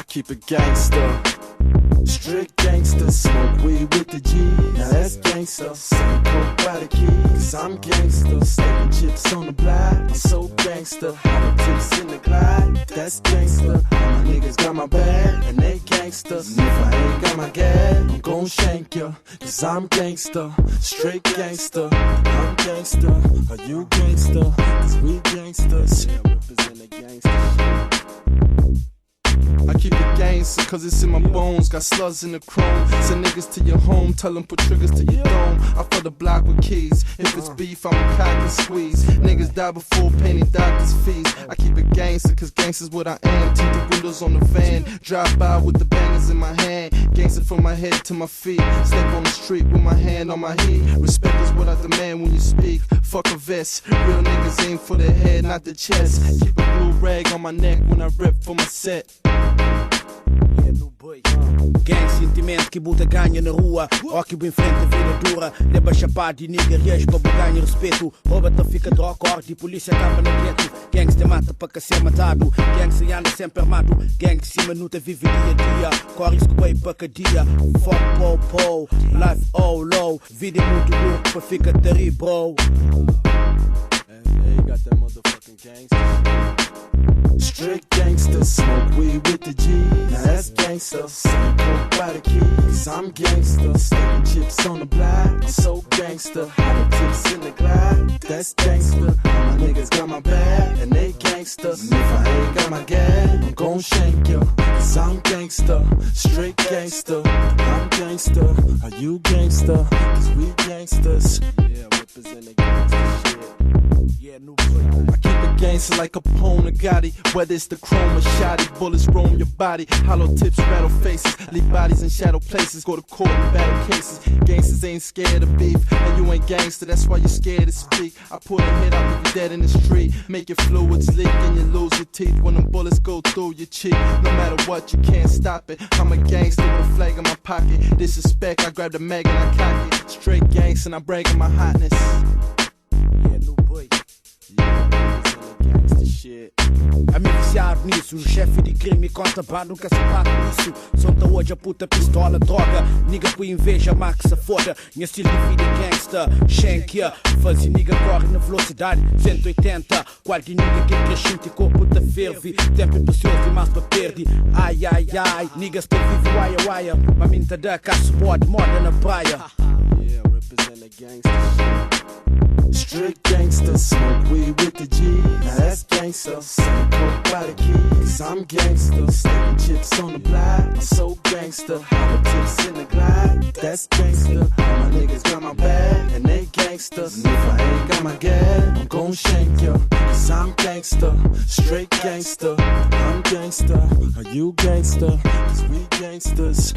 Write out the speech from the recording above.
keep it gangsta. Strict gangsta, smoke weed with the G. Now that's gangsta. Same coke by the key. Cause I'm gangsta. Stacking chips on the block. I'm so gangsta. All the tips in the glide. That's gangsta. All my niggas got my bag and they gangsta. And if I ain't got my gas, I'm gon' shank ya. Cause I'm gangsta. Straight gangsta. I'm gangsta. Are you gangsta? Cause we gangsters. Yeah, represent the gangsta shit. I keep it gangsta cause it's in my bones. Got slugs in the chrome. Send niggas to your home, tell them put triggers to your dome. I fill the block with keys. If it's beef, I'ma cock and squeeze. Niggas die before paying doctor's fees. I keep it gangsta cause gangsta's what I am. Tint the windows on the van. Drive by with the bangers in my hand. Gangsta from my head to my feet. Step on the street with my hand on my heat. Respect is what I demand when you speak. Fuck a vest. Real niggas aim for the head, not the chest. Keep a blue rag on my neck when I rip for my set. Gang sentimento que buta ganha na rua. Occhio bem frente, a vida dura. Leva chapado de nigga, reage pra ganhar respeito. Rouba-te, fica droga, corte, polícia acaba no gueto. Gangsta mata pra que ser matado. Gangsta anda sempre armado. Gang cima nuta vive dia a dia. Corre risco bem pra cada dia. Fuck po po, life all low. Vida é muito louco pra ficar terrível, bro. Hey, got that motherfucking gangsta. Strict gangsta, smoke weed with the G. Now that's gangsta. Same coke by the key. Cause I'm gangsta. Stacking chips on the block. I'm so gangsta. All the tips in the glide. That's gangsta. All my niggas got my bag and they gangsters. And if I ain't got my gas, I'm gon' shank ya. Cause I'm gangsta. Straight gangsta. I'm gangsta. Are you gangsta? Cause we gangsters. Yeah, represent the gangsta shit. Yeah, I keep it gangsta like a Capone Gotti. Whether it's the chrome or shoddy, bullets roam your body. Hollow tips, rattle faces, leave bodies in shadow places. Go to court and battle cases. Gangsters ain't scared of beef, and you ain't gangster, that's why you're scared to speak. I pull a hit out, leave you dead in the street. Make your fluids leak and you lose your teeth when them bullets go through your cheek. No matter what, you can't stop it. I'm a gangster with a flag in my pocket. Disrespect, I grab the mag and I cock it. Straight gangster and I'm bragging my hotness. Yeah, new boy. Amigo viciado nisso, o chefe de crime contrabando nunca se bate nisso. Sonta hoje a puta pistola, droga. Nigga por inveja, marca se foda. Minha estilo de vida é gangsta, shank ya. Fazia nigga corre na velocidade 180. Qualquer nigga que crescente e corpo te ferve. Tempo precioso e mais pra perde. Ai ai ai, niggas te vive wire wire. Maminta da caça board, moda na praia. Yeah, represent the gangsta shit. Strict gangsta, smoke weed with the G. Now that's gangsta. Same coke by the key. Cause I'm gangsta. Stacking chips on the block. I'm so gangsta. All the tips in the glide. That's gangsta. All my niggas got my bag and they gangsters. And if I ain't got my gas, I'm gon' shank ya. Cause I'm gangsta. Straight gangsta. I'm gangsta. Are you gangsta? Cause we gangsters.